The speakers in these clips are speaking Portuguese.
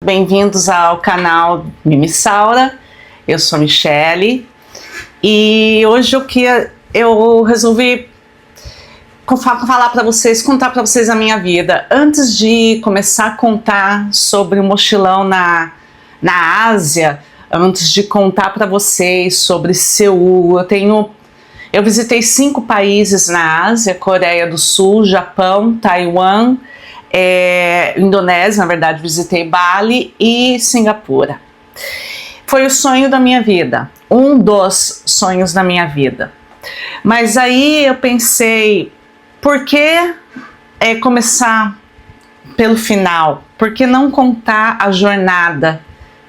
bem-vindos ao canal Mimissaura. Eu sou a Michele e hoje eu resolvi falar para vocês, contar para vocês a minha vida. Antes de começar a contar sobre o mochilão na Ásia, antes de contar para vocês sobre Seul, eu visitei 5 países na Ásia: Coreia do Sul, Japão, Taiwan, Indonésia, na verdade visitei Bali e Singapura. Foi o sonho da minha vida, um dos sonhos da minha vida. Mas aí eu pensei, por que começar pelo final? Por que não contar a jornada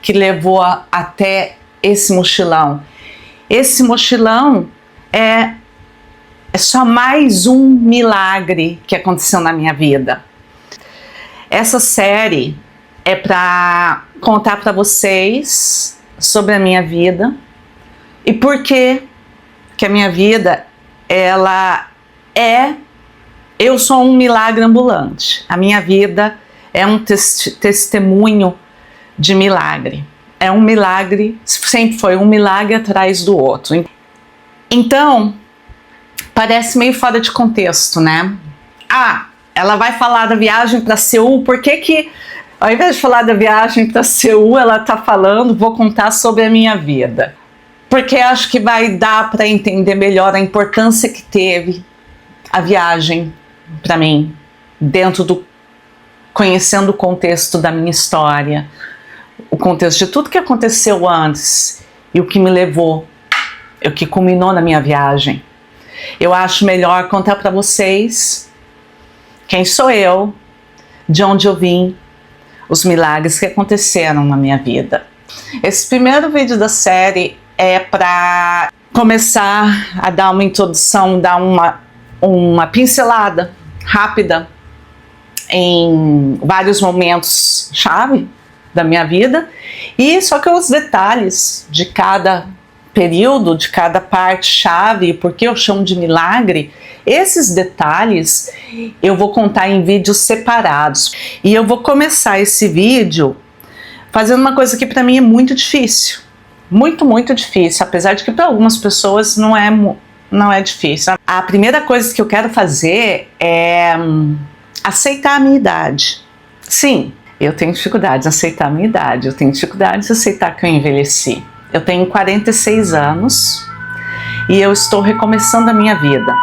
que levou até esse mochilão? Esse mochilão é só mais um milagre que aconteceu na minha vida. Essa série é para contar para vocês sobre a minha vida e por que a minha vida, eu sou um milagre ambulante. A minha vida é um testemunho de milagre. É um milagre, sempre foi um milagre atrás do outro. Então, parece meio fora de contexto, né? Ela vai falar da viagem para Seul, por que ao invés de falar da viagem para Seul, ela está falando, vou contar sobre a minha vida? Porque acho que vai dar para entender melhor a importância que teve a viagem para mim, conhecendo o contexto da minha história, o contexto de tudo que aconteceu antes e o que me levou, o que culminou na minha viagem. Eu acho melhor contar para vocês quem sou eu, de onde eu vim, os milagres que aconteceram na minha vida. Esse primeiro vídeo da série é para começar a dar uma introdução, dar uma pincelada rápida em vários momentos chave da minha vida, e só que os detalhes de cada período, de cada parte chave, porque eu chamo de milagre, esses detalhes eu vou contar em vídeos separados. E eu vou começar esse vídeo fazendo uma coisa que para mim é muito difícil, muito difícil, apesar de que para algumas pessoas não é difícil. A primeira coisa que eu quero fazer é aceitar a minha idade. Sim, eu tenho dificuldade em aceitar a minha idade, eu tenho dificuldade de aceitar que eu envelheci. Eu tenho 46 anos e eu estou recomeçando a minha vida.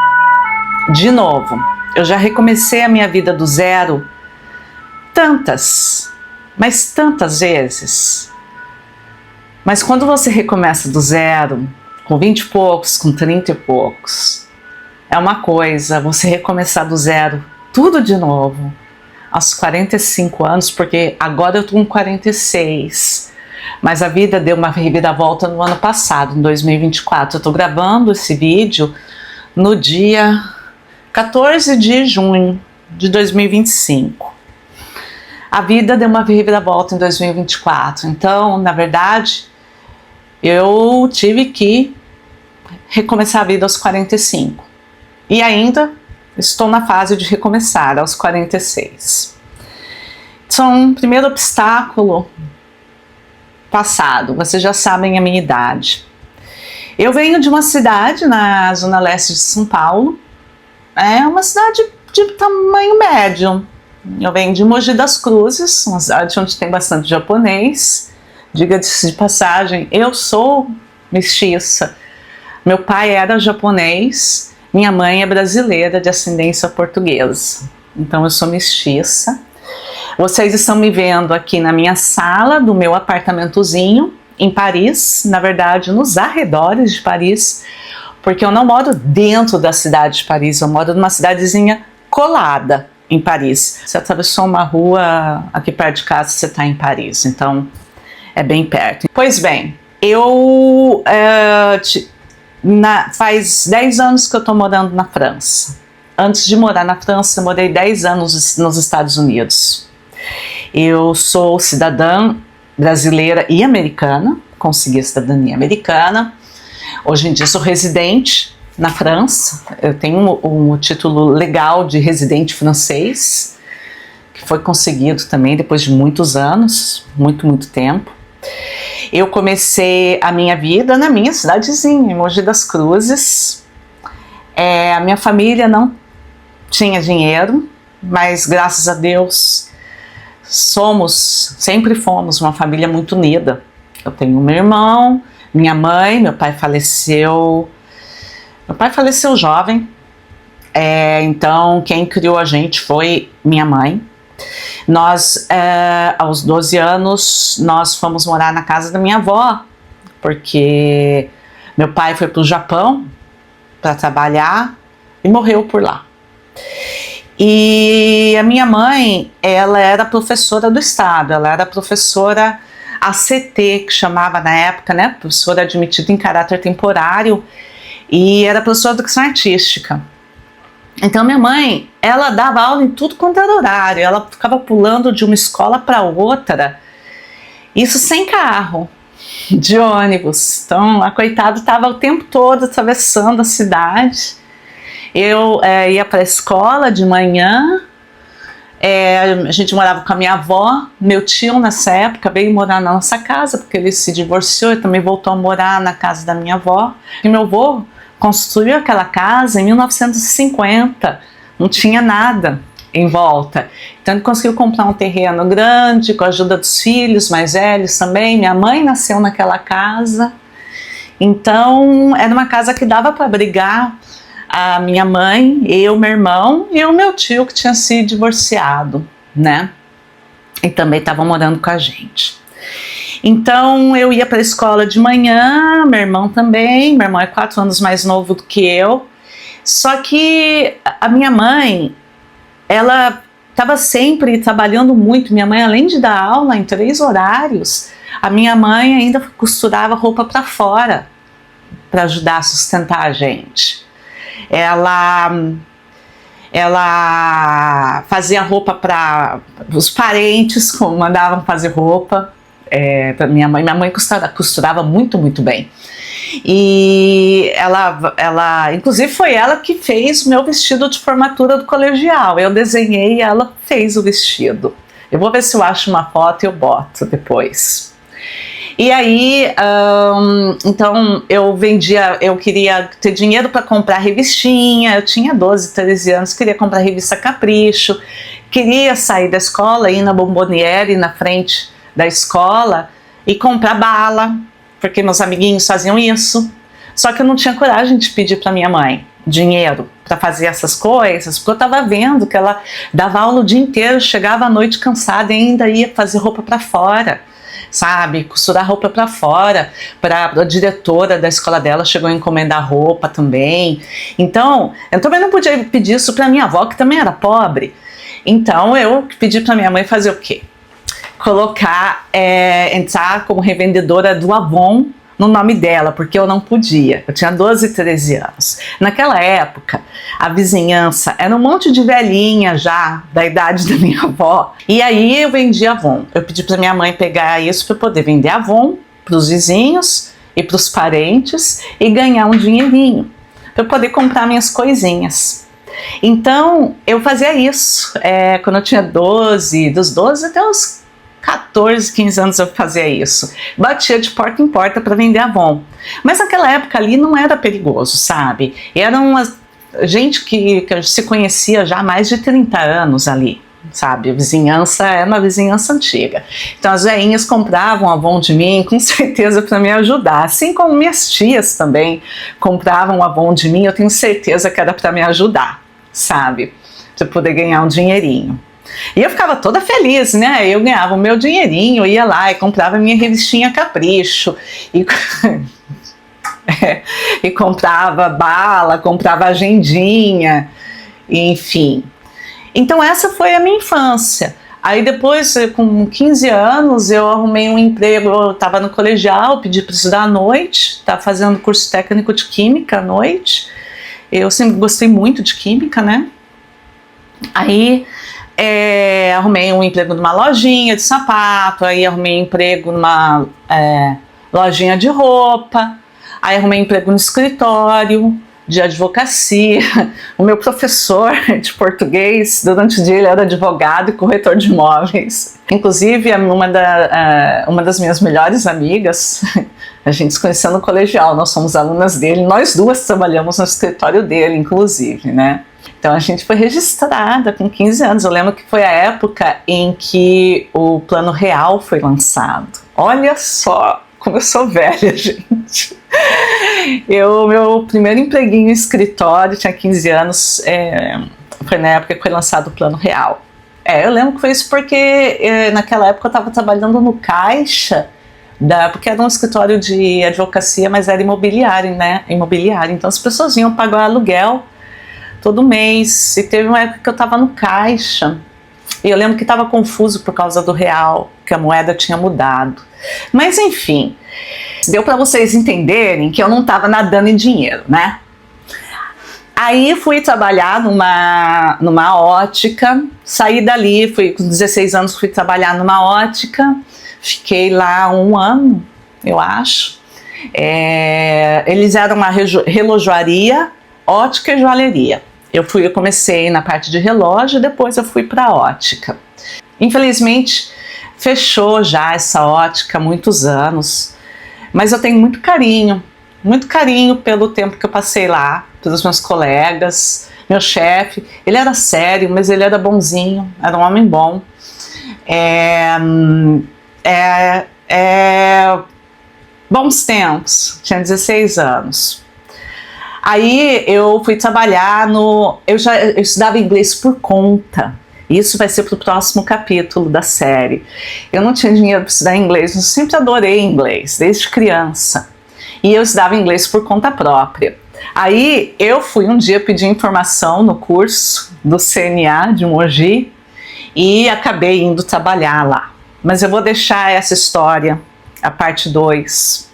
De novo, eu já recomecei a minha vida do zero mas tantas vezes. Mas quando você recomeça do zero, com 20 e poucos, com 30 e poucos, é uma coisa, você recomeçar do zero, tudo de novo, aos 45 anos, porque agora eu estou com 46. Mas a vida deu uma reviravolta no ano passado, em 2024. Eu estou gravando esse vídeo no dia 14 de junho de 2025. A vida deu uma reviravolta em 2024. Então, na verdade, eu tive que recomeçar a vida aos 45. E ainda estou na fase de recomeçar aos 46. Então, primeiro obstáculo passado, vocês já sabem a minha idade. Eu venho de uma cidade na zona leste de São Paulo, é uma cidade de tamanho médio. Eu venho de Mogi das Cruzes, uma cidade onde tem bastante japonês. Diga-se de passagem, eu sou mestiça. Meu pai era japonês, minha mãe é brasileira de ascendência portuguesa. Então eu sou mestiça. Vocês estão me vendo aqui na minha sala do meu apartamentozinho em Paris, na verdade nos arredores de Paris, porque eu não moro dentro da cidade de Paris, eu moro numa cidadezinha colada em Paris. Você atravessou uma rua aqui perto de casa, você está em Paris, então é bem perto. Pois bem, faz 10 anos que eu estou morando na França. Antes de morar na França, eu morei 10 anos nos Estados Unidos. Eu sou cidadã brasileira e americana, consegui a cidadania americana. Hoje em dia sou residente na França, eu tenho um título legal de residente francês, que Foi conseguido também depois de muitos anos, muito tempo. Eu comecei a minha vida na minha cidadezinha, em Mogi das Cruzes. A minha família não tinha dinheiro, mas graças a Deus sempre fomos uma família muito unida. Eu tenho meu irmão, minha mãe, meu pai faleceu jovem, então quem criou a gente foi minha mãe. Nós, aos 12 anos, nós fomos morar na casa da minha avó, porque meu pai foi para o Japão para trabalhar e morreu por lá. E a minha mãe, ela era professora do estado, ela era professora ACT, que chamava na época, né, professora admitida em caráter temporário, e era professora de educação artística. Então minha mãe, ela dava aula em tudo quanto era horário, ela ficava pulando de uma escola para outra, isso sem carro, de ônibus. Então a coitada estava o tempo todo atravessando a cidade. Eu ia para a escola de manhã, a gente morava com a minha avó, meu tio nessa época veio morar na nossa casa, porque ele se divorciou e também voltou a morar na casa da minha avó. E meu avô construiu aquela casa em 1950, não tinha nada em volta. Então ele conseguiu comprar um terreno grande, com a ajuda dos filhos mais velhos também. Minha mãe nasceu naquela casa, então era uma casa que dava para abrigar a minha mãe, eu, meu irmão e o meu tio que tinha se divorciado, né? E também estava morando com a gente. Então eu ia para a escola de manhã, meu irmão também, meu irmão é 4 anos mais novo do que eu, só que a minha mãe, ela estava sempre trabalhando muito. Minha mãe, além de dar aula em 3 horários, a minha mãe ainda costurava roupa para fora, para ajudar a sustentar a gente. Ela fazia roupa para os parentes, mandavam fazer roupa para minha mãe. Minha mãe costurava muito bem. E ela, inclusive foi ela que fez o meu vestido de formatura do colegial. Eu desenhei e ela fez o vestido. Eu vou ver se eu acho uma foto e eu boto depois. E aí, então eu queria ter dinheiro para comprar revistinha. Eu tinha 12, 13 anos, queria comprar a revista Capricho, queria sair da escola, ir na Bomboniere, na frente da escola, e comprar bala, porque meus amiguinhos faziam isso. Só que eu não tinha coragem de pedir para minha mãe dinheiro para fazer essas coisas, porque eu estava vendo que ela dava aula o dia inteiro, chegava à noite cansada e ainda ia fazer roupa para fora, sabe, costurar roupa para fora. Para a diretora da escola dela chegou a encomendar roupa também. Então eu também não podia pedir isso para minha avó, que também era pobre. Então eu pedi para minha mãe fazer o quê? Entrar como revendedora do Avon no nome dela, porque eu não podia. Eu tinha 12, 13 anos. Naquela época, a vizinhança era um monte de velhinha já, da idade da minha avó. E aí eu vendia Avon. Eu pedi para minha mãe pegar isso para poder vender Avon para os vizinhos e para os parentes e ganhar um dinheirinho, para eu poder comprar minhas coisinhas. Então, eu fazia isso. Quando eu tinha 12, dos 12 até os 14, 15 anos eu fazia isso. Batia de porta em porta para vender Avon. Mas naquela época ali não era perigoso, sabe? Era uma gente que se conhecia já há mais de 30 anos ali, sabe? A vizinhança era uma vizinhança antiga. Então as velhinhas compravam Avon de mim, com certeza para me ajudar. Assim como minhas tias também compravam Avon de mim, eu tenho certeza que era para me ajudar, sabe? Para poder ganhar um dinheirinho. E eu ficava toda feliz, né? Eu ganhava o meu dinheirinho, ia lá e comprava minha revistinha Capricho, e comprava bala, comprava agendinha, enfim. Então essa foi a minha infância. Aí depois, com 15 anos, eu arrumei um emprego, eu estava no colegial, pedi para estudar à noite, estava fazendo curso técnico de química à noite. Eu sempre gostei muito de química, né? Aí arrumei um emprego numa lojinha de sapato, aí arrumei um emprego numa lojinha de roupa, aí arrumei um emprego no escritório, de advocacia. O meu professor de português, durante o dia, ele era advogado e corretor de imóveis. Inclusive, uma das minhas melhores amigas, a gente se conheceu no colegial, nós somos alunas dele, nós duas trabalhamos no escritório dele, inclusive, né? Então a gente foi registrada com 15 anos. Eu lembro que foi a época em que o Plano Real foi lançado. Olha só como eu sou velha, gente. Meu primeiro empreguinho em escritório, tinha 15 anos, foi na época que foi lançado o Plano Real. Eu lembro que foi isso porque naquela época eu estava trabalhando no caixa, porque era um escritório de advocacia, mas era imobiliário, né? Imobiliário. Então as pessoas vinham pagar aluguel todo mês, e teve uma época que eu estava no caixa, e eu lembro que estava confuso por causa do real, que a moeda tinha mudado. Mas enfim, deu para vocês entenderem que eu não estava nadando em dinheiro, né? Aí fui trabalhar numa ótica, saí dali, com 16 anos fui trabalhar numa ótica, fiquei lá 1 ano, eu acho. Eles eram uma relojoaria, ótica e joalheria. Eu comecei na parte de relógio, depois eu fui para a ótica. Infelizmente, fechou já essa ótica há muitos anos, mas eu tenho muito carinho pelo tempo que eu passei lá, pelos meus colegas, meu chefe. Ele era sério, mas ele era bonzinho, era um homem bom. Bons tempos, tinha 16 anos. Aí eu fui trabalhar eu estudava inglês por conta. Isso vai ser para o próximo capítulo da série. Eu não tinha dinheiro para estudar inglês, eu sempre adorei inglês, desde criança. E eu estudava inglês por conta própria. Aí eu fui um dia pedir informação no curso do CNA de Mogi e acabei indo trabalhar lá. Mas eu vou deixar essa história, a parte 2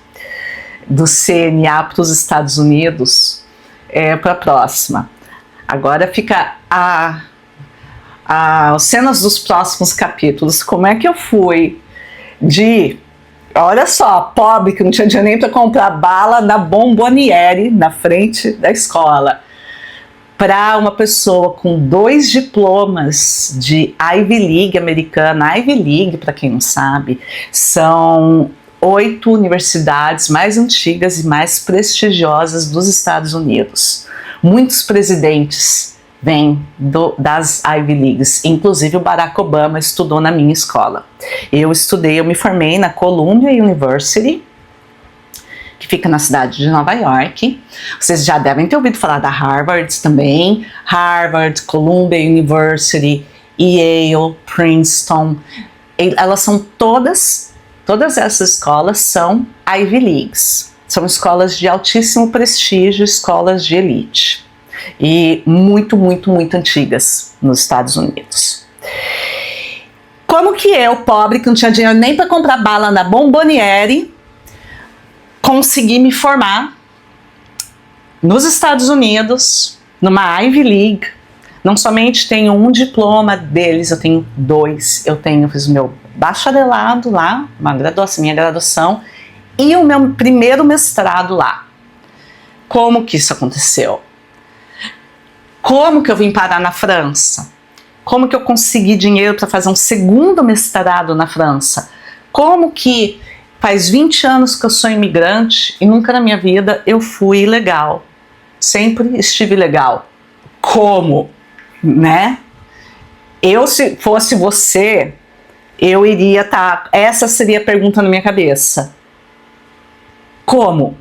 do CNA para os Estados Unidos, para a próxima. Agora fica as cenas dos próximos capítulos. Como é que eu fui olha só, pobre, que não tinha dinheiro nem para comprar bala na Bomboniere, na frente da escola, para uma pessoa com 2 diplomas de Ivy League americana. Ivy League, para quem não sabe, são 8 universidades mais antigas e mais prestigiosas dos Estados Unidos. Muitos presidentes vêm das Ivy Leagues, inclusive o Barack Obama estudou na minha escola. Eu me formei na Columbia University, que fica na cidade de Nova York. Vocês já devem ter ouvido falar da Harvard também. Harvard, Columbia University, Yale, Princeton. Elas são todas essas escolas são Ivy Leagues. São escolas de altíssimo prestígio, escolas de elite. E muito, muito, muito antigas nos Estados Unidos. Como que eu, pobre, que não tinha dinheiro nem para comprar bala na Bomboniere, consegui me formar nos Estados Unidos, numa Ivy League? Não somente tenho um diploma deles, eu tenho 2. Fiz o meu bacharelado lá, minha graduação, e o meu primeiro mestrado lá. Como que isso aconteceu? Como que eu vim parar na França? Como que eu consegui dinheiro para fazer um segundo mestrado na França? Como que faz 20 anos que eu sou imigrante e nunca na minha vida eu fui ilegal? Sempre estive legal. Como? Né? Se fosse você, eu iria estar... Essa seria a pergunta na minha cabeça. Como?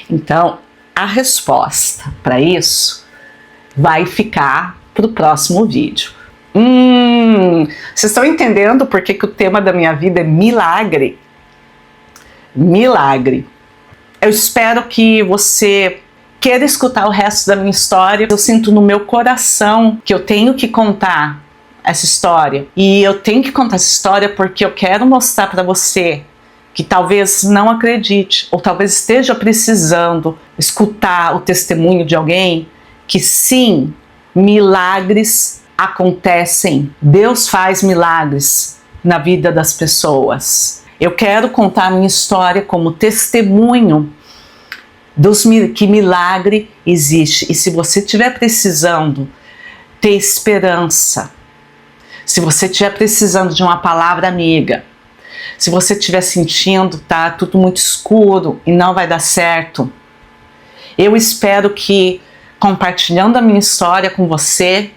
Então, a resposta para isso vai ficar para o próximo vídeo. Vocês estão entendendo por que o tema da minha vida é milagre? Milagre. Eu espero que você queira escutar o resto da minha história. Eu sinto no meu coração que eu tenho que contar essa história. E eu tenho que contar essa história porque eu quero mostrar para você que talvez não acredite, ou talvez esteja precisando escutar o testemunho de alguém que sim, milagres acontecem. Deus faz milagres na vida das pessoas. Eu quero contar a minha história como testemunho que milagre existe. E se você estiver precisando ter esperança, se você estiver precisando de uma palavra amiga, se você estiver sentindo tá tudo muito escuro e não vai dar certo, eu espero que, compartilhando a minha história com você,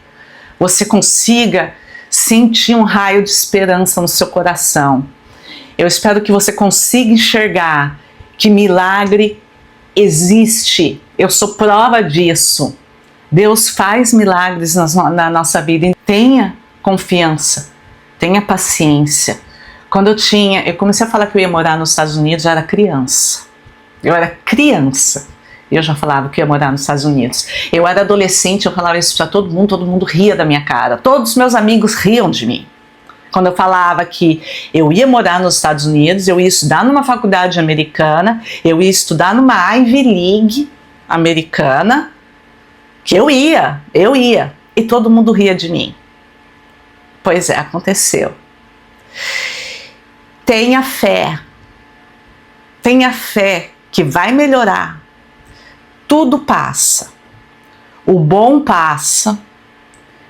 você consiga sentir um raio de esperança no seu coração. Eu espero que você consiga enxergar que milagre existe. Eu sou prova disso. Deus faz milagres na nossa vida. Tenha confiança, tenha paciência. Quando eu comecei a falar que eu ia morar nos Estados Unidos, eu era criança. E eu já falava que ia morar nos Estados Unidos. Eu era adolescente, eu falava isso para todo mundo ria da minha cara. Todos os meus amigos riam de mim. Quando eu falava que eu ia morar nos Estados Unidos, eu ia estudar numa faculdade americana, eu ia estudar numa Ivy League americana, que eu ia. E todo mundo ria de mim. Pois é, aconteceu. Tenha fé que vai melhorar. Tudo passa. O bom passa,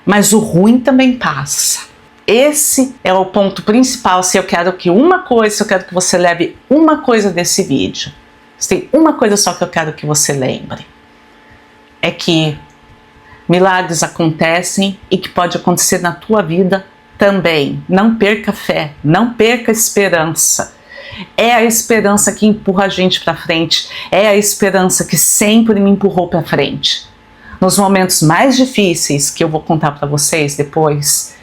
mas o ruim também passa. Esse é o ponto principal. Se eu quero que você leve uma coisa desse vídeo. Se tem uma coisa só que eu quero que você lembre. É que milagres acontecem e que pode acontecer na tua vida também. Não perca fé, não perca esperança. É a esperança que empurra a gente para frente. É a esperança que sempre me empurrou para frente. Nos momentos mais difíceis, que eu vou contar para vocês depois,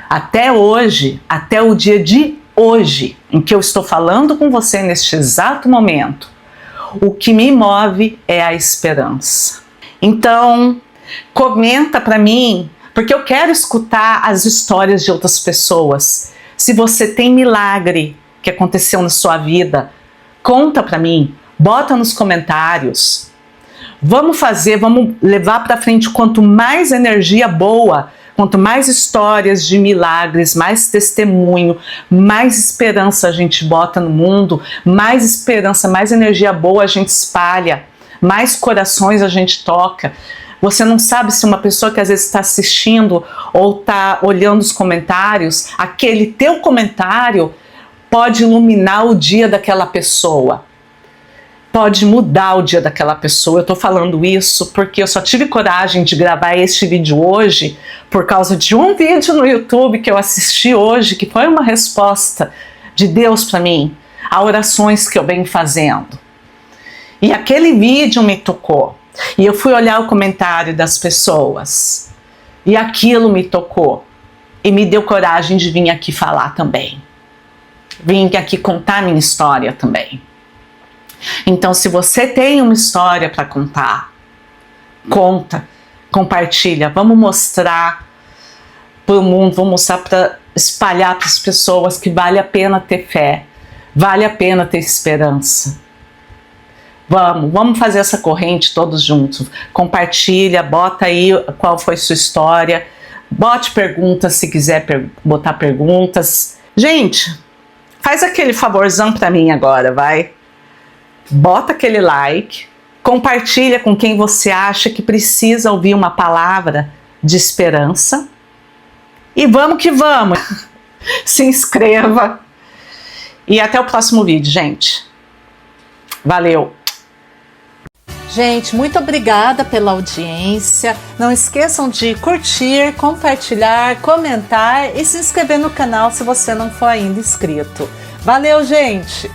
até hoje, até o dia de hoje, em que eu estou falando com você neste exato momento, o que me move é a esperança. Então, comenta para mim, porque eu quero escutar as histórias de outras pessoas. Se você tem milagre que aconteceu na sua vida, conta para mim, bota nos comentários. Vamos levar para frente. Quanto mais energia boa, quanto mais histórias de milagres, mais testemunho, mais esperança a gente bota no mundo, mais esperança, mais energia boa a gente espalha, mais corações a gente toca. Você não sabe se uma pessoa que às vezes está assistindo ou está olhando os comentários, aquele teu comentário pode iluminar o dia daquela pessoa. Pode mudar o dia daquela pessoa. Eu estou falando isso porque eu só tive coragem de gravar este vídeo hoje por causa de um vídeo no YouTube que eu assisti hoje, que foi uma resposta de Deus para mim, a orações que eu venho fazendo. E aquele vídeo me tocou. E eu fui olhar o comentário das pessoas. E aquilo me tocou. E me deu coragem de vir aqui falar também. Vim aqui contar minha história também. Então, se você tem uma história para contar, conta, compartilha. Vamos mostrar para o mundo, vamos mostrar para espalhar para as pessoas que vale a pena ter fé, vale a pena ter esperança. Vamos fazer essa corrente todos juntos. Compartilha, bota aí qual foi sua história, bote perguntas se quiser botar perguntas. Gente, faz aquele favorzão para mim agora, vai. Bota aquele like, compartilha com quem você acha que precisa ouvir uma palavra de esperança. E vamos que vamos. Se inscreva. E até o próximo vídeo, gente. Valeu. Gente, muito obrigada pela audiência. Não esqueçam de curtir, compartilhar, comentar e se inscrever no canal se você não for ainda inscrito. Valeu, gente!